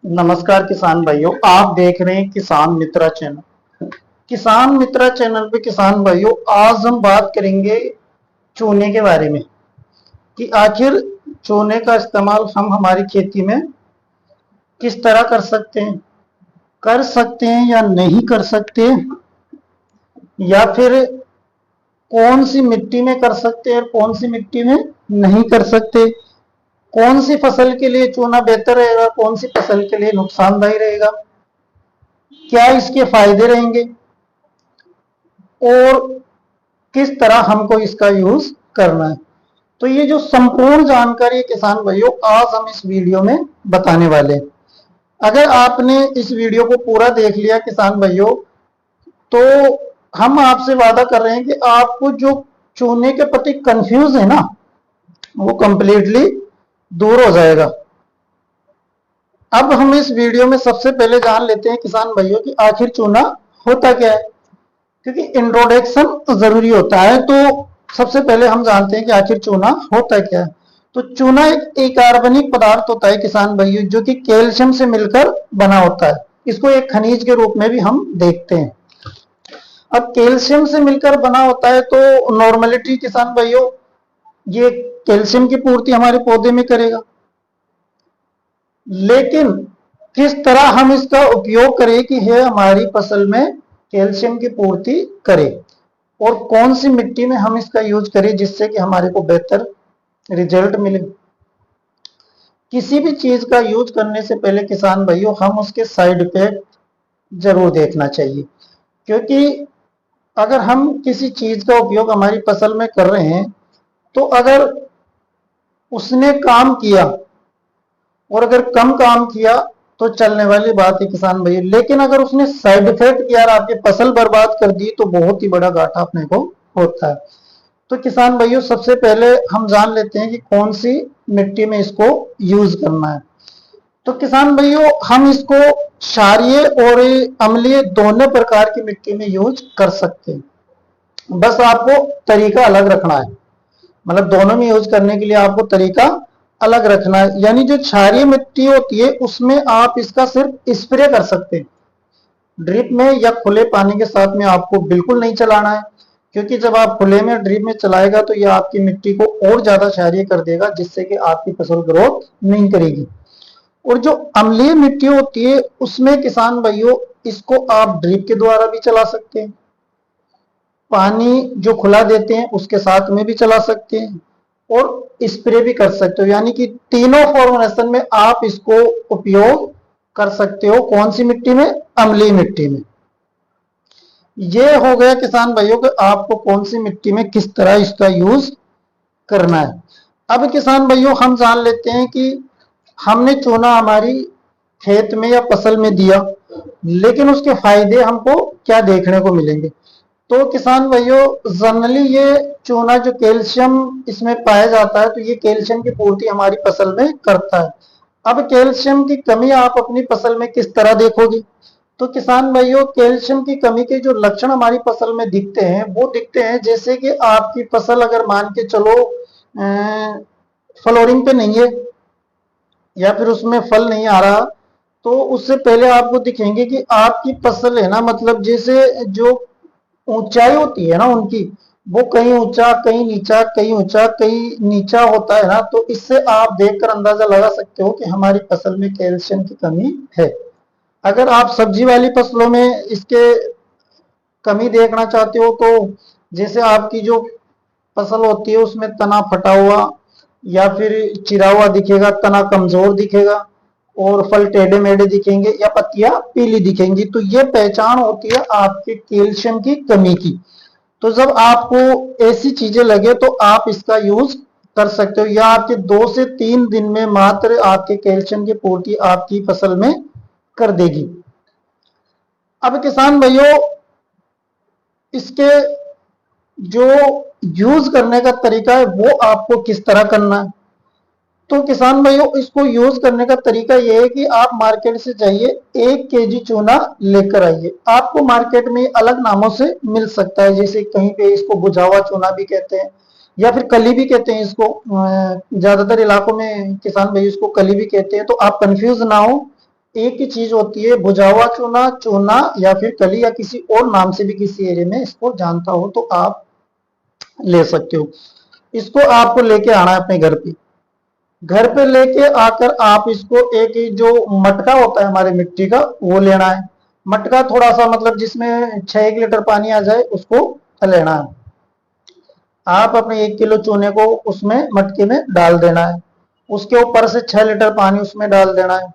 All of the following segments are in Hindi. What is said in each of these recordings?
नमस्कार किसान भाइयों, आप देख रहे हैं किसान मित्रा चैनल। किसान मित्रा चैनल पे किसान भाइयों, आज हम बात करेंगे चूने के बारे में कि आखिर चूने का इस्तेमाल हम हमारी खेती में किस तरह कर सकते हैं या नहीं कर सकते, या फिर कौन सी मिट्टी में कर सकते हैं और कौन सी मिट्टी में नहीं कर सकते, कौन सी फसल के लिए चूना बेहतर रहेगा, कौन सी फसल के लिए नुकसानदायी रहेगा, क्या इसके फायदे रहेंगे और किस तरह हमको इसका यूज करना है। तो ये जो संपूर्ण जानकारी किसान भाइयों आज हम इस वीडियो में बताने वाले हैं। अगर आपने इस वीडियो को पूरा देख लिया किसान भाइयों, तो हम आपसे वादा कर रहे हैं कि आपको जो चूने के प्रति कंफ्यूज है ना, वो कंप्लीटली दूर हो जाएगा। अब हम इस वीडियो में सबसे पहले जान लेते हैं किसान भाइयों कि आखिर चूना होता क्या है, क्योंकि इंट्रोडक्शन जरूरी होता है। तो सबसे पहले हम जानते हैं कि आखिर चूना होता क्या है। तो चूना एक कार्बनिक पदार्थ होता है किसान भाइयों, जो कि कैल्शियम से मिलकर बना होता है। इसको एक खनिज के रूप में भी हम देखते हैं। अब कैल्शियम से मिलकर बना होता है तो नॉर्मलिटी किसान भाइयों, ये कैल्शियम की पूर्ति हमारे पौधे में करेगा, लेकिन किस तरह हम इसका उपयोग करें कि यह हमारी फसल में कैल्शियम की पूर्ति करे, और कौन सी मिट्टी में हम इसका यूज करें जिससे कि हमारे को बेहतर रिजल्ट मिले। किसी भी चीज का यूज करने से पहले किसान भाइयों हम उसके साइड इफेक्ट जरूर देखना चाहिए, क्योंकि अगर हम किसी चीज का उपयोग हमारी फसल में कर रहे हैं तो अगर उसने काम किया और अगर कम काम किया तो चलने वाली बात है किसान भाई, लेकिन अगर उसने साइड इफेक्ट किया और आपकी फसल बर्बाद कर दी तो बहुत ही बड़ा घाटा अपने को होता है। तो किसान भाइयों सबसे पहले हम जान लेते हैं कि कौन सी मिट्टी में इसको यूज करना है। तो किसान भाइयों हम इसको क्षारीय और अम्लीय दोनों प्रकार की मिट्टी में यूज कर सकते हैं, बस आपको तरीका अलग रखना है। मतलब दोनों में यूज करने के लिए आपको तरीका अलग रखना है। यानी जो क्षारीय मिट्टी होती है उसमें आप इसका सिर्फ स्प्रे कर सकते हैं, ड्रिप में या खुले पानी के साथ में आपको बिल्कुल नहीं चलाना है, क्योंकि जब आप खुले में ड्रिप में चलाएगा तो यह आपकी मिट्टी को और ज्यादा क्षारीय कर देगा, जिससे कि आपकी फसल ग्रोथ नहीं करेगी। और जो अम्लीय मिट्टी होती है उसमें किसान भाइयों इसको आप ड्रिप के द्वारा भी चला सकते हैं, पानी जो खुला देते हैं उसके साथ में भी चला सकते हैं, और स्प्रे भी कर सकते हो। यानी कि तीनों फॉर्मुलेशन में आप इसको उपयोग कर सकते हो। कौन सी मिट्टी में? अम्लीय मिट्टी में। ये हो गया किसान भाइयों कि आपको कौन सी मिट्टी में किस तरह इसका यूज करना है। अब किसान भाइयों हम जान लेते हैं कि हमने चूना हमारी खेत में या फसल में दिया, लेकिन उसके फायदे हमको क्या देखने को मिलेंगे। तो किसान भाइयों जनरली ये चूना जो कैल्शियम इसमें पाया जाता है, तो ये कैल्शियम की पूर्ति हमारी फसल में करता है। अब कैल्शियम की कमी आप अपनी फसल में किस तरह देखोगे। तो किसान भाइयों कैल्शियम की कमी के जो लक्षण हमारी फसल में दिखते हैं वो दिखते हैं जैसे कि आपकी फसल अगर मान के चलो फ्लोरिंग पे नहीं है या फिर उसमें फल नहीं आ रहा, तो उससे पहले आपको दिखेंगे कि आपकी फसल है ना, मतलब जैसे जो ऊंचाई होती है ना उनकी, वो कहीं ऊंचा कहीं नीचा कहीं ऊंचा कहीं नीचा होता है ना। तो इससे आप देखकर अंदाजा लगा सकते हो कि हमारी फसल में कैल्शियम की कमी है। अगर आप सब्जी वाली फसलों में इसके कमी देखना चाहते हो तो जैसे आपकी जो फसल होती है उसमें तना फटा हुआ या फिर चिरा हुआ दिखेगा, तना कमजोर दिखेगा और फल टेढ़े मेढ़े दिखेंगे या पत्तियां पीली दिखेंगी, तो ये पहचान होती है आपके कैल्शियम की कमी की। तो जब आपको ऐसी चीजें लगे तो आप इसका यूज कर सकते हो, या आपके 2 से 3 दिन में मात्र आपके कैल्शियम की पूर्ति आपकी फसल में कर देगी। अब किसान भाइयों इसके जो यूज करने का तरीका है वो आपको किस तरह करना है। तो किसान भाइयों इसको यूज करने का तरीका यह है कि आप मार्केट से जाइए, 1 केजी चूना लेकर आइए। आपको मार्केट में अलग नामों से मिल सकता है, जैसे कहीं पे इसको बुझावा चूना भी कहते हैं या फिर कली भी कहते हैं इसको। ज्यादातर इलाकों में किसान भाई इसको कली भी कहते हैं, तो आप कंफ्यूज ना हो। एक ही चीज होती है, भुजा हुआ चूना, चूना या फिर कली, या किसी और नाम से भी किसी एरिया में इसको जानता हो तो आप ले सकते हो। इसको आपको लेके आना है अपने घर पे। घर पे लेके आकर आप इसको एक जो मटका होता है हमारे मिट्टी का वो लेना है। मटका थोड़ा सा मतलब जिसमें 6 लीटर पानी आ जाए उसको लेना है। आप अपने 1 किलो चूने को उसमें मटके में डाल देना है। उसके ऊपर से 6 लीटर पानी उसमें डाल देना है,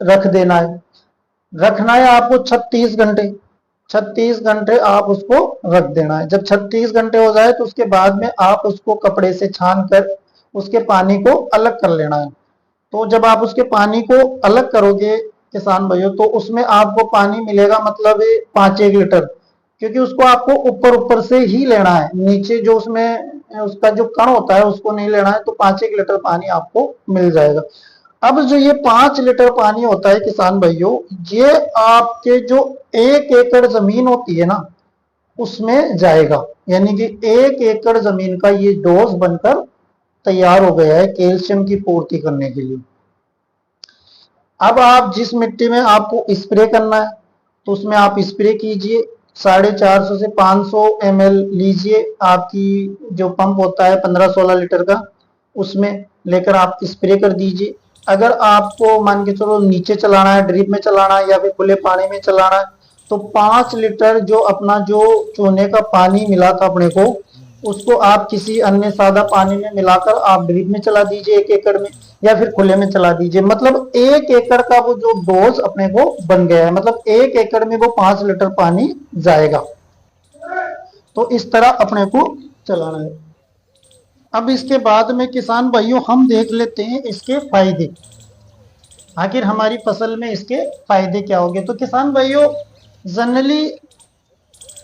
रख देना है। रखना है आपको 36 घंटे। 36 घंटे आप उसको रख देना है। जब 36 घंटे हो जाए तो उसके बाद में आप उसको कपड़े से छान कर उसके पानी को अलग कर लेना है। तो जब आप उसके पानी को अलग करोगे किसान भाइयों, तो उसमें आपको पानी मिलेगा मतलब 5-1 लीटर, क्योंकि उसको आपको ऊपर ऊपर से ही लेना है, नीचे जो उसमें उसका जो कण होता है उसको नहीं लेना है। तो 5-1 लीटर पानी आपको मिल जाएगा। अब जो ये 5 लीटर पानी होता है किसान भाइयों, ये आपके जो 1 एकड़ जमीन होती है ना उसमें जाएगा। यानी कि 1 एकड़ जमीन का ये डोज बनकर तैयार हो गया है कैल्शियम की पूर्ति करने के लिए। अब आप जिस मिट्टी में आपको स्प्रे करना है तो उसमें आप स्प्रे कीजिए। 450 से 500 ml लीजिए, आपकी जो पंप होता है 15-16 लीटर का, उसमें लेकर आप स्प्रे कर दीजिए। अगर आपको मान के चलो नीचे चलाना है, ड्रिप में चलाना है या फिर खुले पानी में चलाना है, तो 5 लीटर जो अपना जो चूने का पानी मिला था अपने को, उसको आप किसी अन्य सादा पानी में मिलाकर आप ड्रिप में चला दीजिए 1 एकड़ में, या फिर खुले में चला दीजिए। मतलब 1 एकड़ का वो जो डोज अपने को बन गया है, मतलब 1 एकड़ में वो 5 लीटर पानी जाएगा। तो इस तरह अपने को चलाना है। अब इसके बाद में किसान भाइयों हम देख लेते हैं इसके फायदे, आखिर हमारी फसल में इसके फायदे क्या होंगे। तो किसान भाइयों जनरली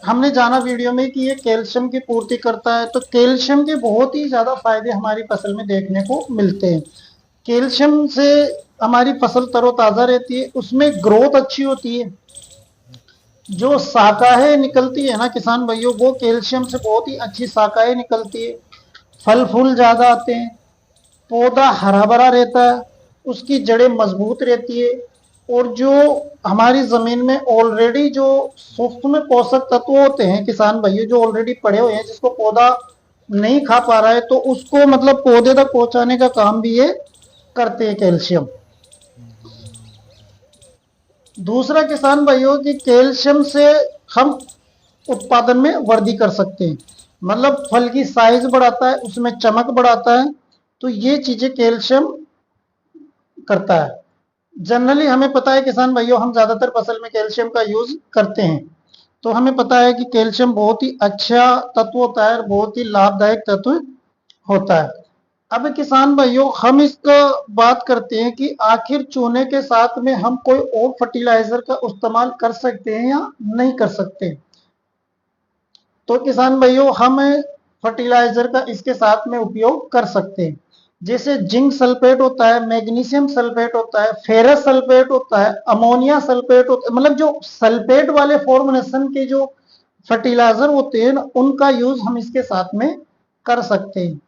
हमने जाना वीडियो में कि ये कैल्शियम की पूर्ति करता है, तो कैल्शियम के बहुत ही ज्यादा फायदे हमारी फसल में देखने को मिलते हैं। कैल्शियम से हमारी फसल तरोताजा रहती है, उसमें ग्रोथ अच्छी होती है। जो शाखाएं निकलती है ना किसान भाइयों, वो कैल्शियम से बहुत ही अच्छी शाखाएं निकलती है। फल फूल ज्यादा आते हैं, पौधा हरा भरा रहता है, उसकी जड़ें मजबूत रहती है। और जो हमारी जमीन में ऑलरेडी जो सूक्ष्म पोषक तत्व होते हैं किसान भाइयों, जो ऑलरेडी पड़े हुए हैं, जिसको पौधा नहीं खा पा रहा है, तो उसको मतलब पौधे तक पहुंचाने का काम भी ये करते हैं कैल्शियम। दूसरा किसान भाइयों कि कैल्शियम से हम उत्पादन में वृद्धि कर सकते हैं, मतलब फल की साइज बढ़ाता है, उसमें चमक बढ़ाता है। तो ये चीजें कैल्शियम करता है। जनरली हमें पता है किसान भाइयों, हम ज्यादातर फसल में कैल्शियम का यूज करते हैं, तो हमें पता है कि कैल्शियम बहुत ही अच्छा तत्व होता है और बहुत ही लाभदायक तत्व होता है। अब किसान भाइयों हम इसका बात करते हैं कि आखिर चूने के साथ में हम कोई और फर्टिलाइजर का इस्तेमाल कर सकते हैं या नहीं कर सकते। तो किसान भाइयों हम फर्टिलाइजर का इसके साथ में उपयोग कर सकते हैं। जैसे जिंक सल्फेट होता है, मैग्नीशियम सल्फेट होता है, फेरस सल्फेट होता है, अमोनिया सल्फेट होता है, मतलब जो सल्फेट वाले फॉर्मुलेशन के जो फर्टिलाइजर होते हैं ना, उनका यूज हम इसके साथ में कर सकते हैं।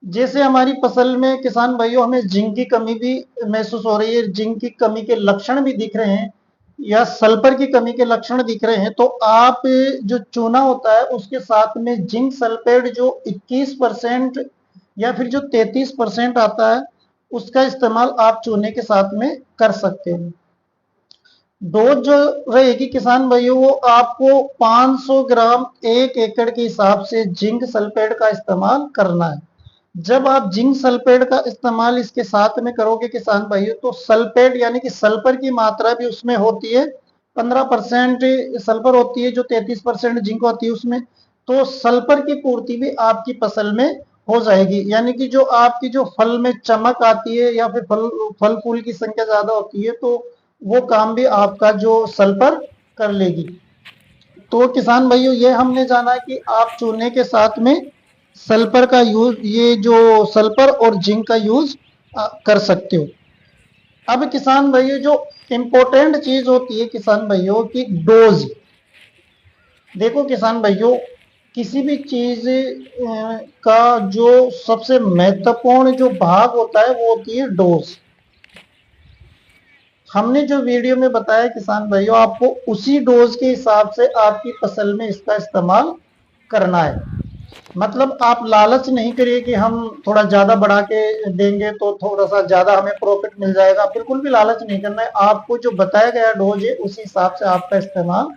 जैसे हमारी फसल में किसान भाइयों हमें जिंक की कमी भी महसूस हो रही है, जिंक की कमी के लक्षण भी दिख रहे हैं या सल्फर की कमी के लक्षण दिख रहे हैं, तो आप जो चूना होता है उसके साथ में जिंक सल्फेट जो 21% या फिर जो 33% आता है, उसका इस्तेमाल आप चूने के साथ में कर सकते हैं। डोज जो रहेगी किसान भाइयों, वो आपको 500 ग्राम 1 एकड़ के हिसाब से जिंक सल्फेट का इस्तेमाल करना है। जब आप जिंक सल्फेट का इस्तेमाल इसके साथ में करोगे किसान भाइयों, तो सल्फेट यानी कि सल्फर की मात्रा भी उसमें होती है, 15% सल्फर होती है, जो 33% जिंक होती है उसमें। तो सल्फर की पूर्ति भी आपकी फसल में हो जाएगी, यानी कि जो आपकी जो फल में चमक आती है या फिर फल फूल की संख्या ज्यादा होती है, तो वो काम भी आपका जो सल्फर कर लेगी। तो किसान भाइयों ये हमने जाना कि आप चूने के साथ में सल्फर का यूज, ये जो सल्फर और जिंक का यूज कर सकते हो। अब किसान भाइयों जो इंपॉर्टेंट चीज होती है किसान भाइयों की डोज। देखो किसान भाइयों किसी भी चीज का जो सबसे महत्वपूर्ण जो भाग होता है वो होती है डोज। हमने जो वीडियो में बताया किसान भाइयों, आपको उसी डोज के हिसाब से आपकी फसल में इसका इस्तेमाल करना है। मतलब आप लालच नहीं करिए कि हम थोड़ा ज्यादा बढ़ा के देंगे तो थोड़ा सा ज्यादा हमें प्रॉफिट मिल जाएगा, बिल्कुल भी लालच नहीं करना है। आपको जो बताया गया डोज है उसी हिसाब से आपका इस्तेमाल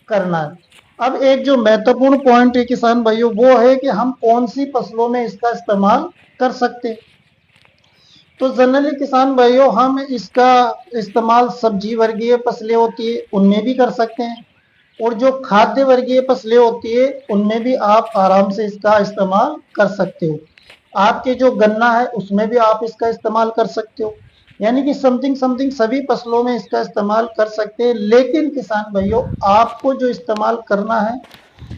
करना है। अब एक जो महत्वपूर्ण पॉइंट है किसान भाइयों, वो है कि हम कौन सी फसलों में इसका इस्तेमाल कर सकते हैं। तो जनरली किसान भाइयों हम इसका इस्तेमाल सब्जी वर्गीय फसलें होती है उनमें भी कर सकते हैं, और जो खाद्य वर्गीय फसलें होती है उनमें भी आप आराम से इसका इस्तेमाल कर सकते हो। आपके जो गन्ना है उसमें भी आप इसका इस्तेमाल कर सकते हो। यानी कि समथिंग समथिंग सभी फसलों में इसका इस्तेमाल कर सकते हैं। लेकिन किसान भाइयों आपको जो इस्तेमाल करना है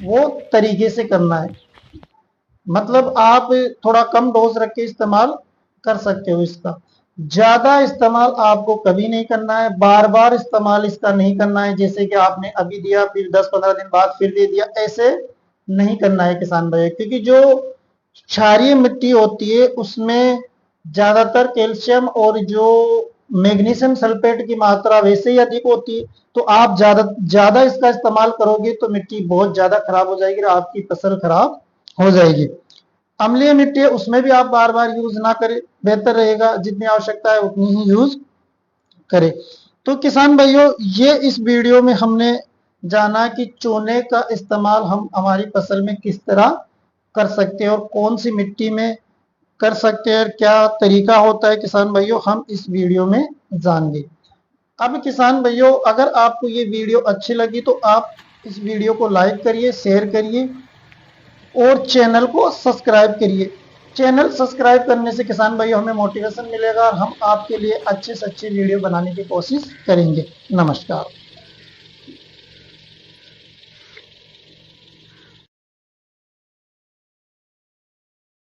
वो तरीके से करना है। मतलब आप थोड़ा कम डोज रख के इस्तेमाल कर सकते हो इसका। ज्यादा इस्तेमाल आपको कभी नहीं करना है, बार बार इस्तेमाल इसका नहीं करना है, जैसे कि आपने अभी दिया फिर 10-15 दिन बाद फिर दे दिया, ऐसे नहीं करना है किसान भाई। क्योंकि जो क्षारीय मिट्टी होती है उसमें ज्यादातर कैल्शियम और जो मैग्नीशियम सल्फेट की मात्रा वैसे ही अधिक होती है। तो आप ज्यादा ज्यादा इसका इस्तेमाल करोगे तो मिट्टी बहुत ज्यादा खराब हो जाएगी और आपकी फसल खराब हो जाएगी। अम्लीय मिट्टी है उसमें भी आप बार बार यूज ना करें, बेहतर रहेगा जितनी आवश्यकता है उतनी ही यूज करें। तो किसान भाइयों ये इस वीडियो में हमने जाना कि चूने का इस्तेमाल हम हमारी फसल में किस तरह कर सकते हैं और कौन सी मिट्टी में कर सकते हैं और क्या तरीका होता है किसान भाइयों, हम इस वीडियो में जानेंगे। अब किसान भाइयों अगर आपको ये वीडियो अच्छी लगी तो आप इस वीडियो को लाइक करिए, शेयर करिए और चैनल को सब्सक्राइब करिए। चैनल सब्सक्राइब करने से किसान भाइयों हमें मोटिवेशन मिलेगा और हम आपके लिए अच्छे से अच्छे वीडियो बनाने की कोशिश करेंगे। नमस्कार।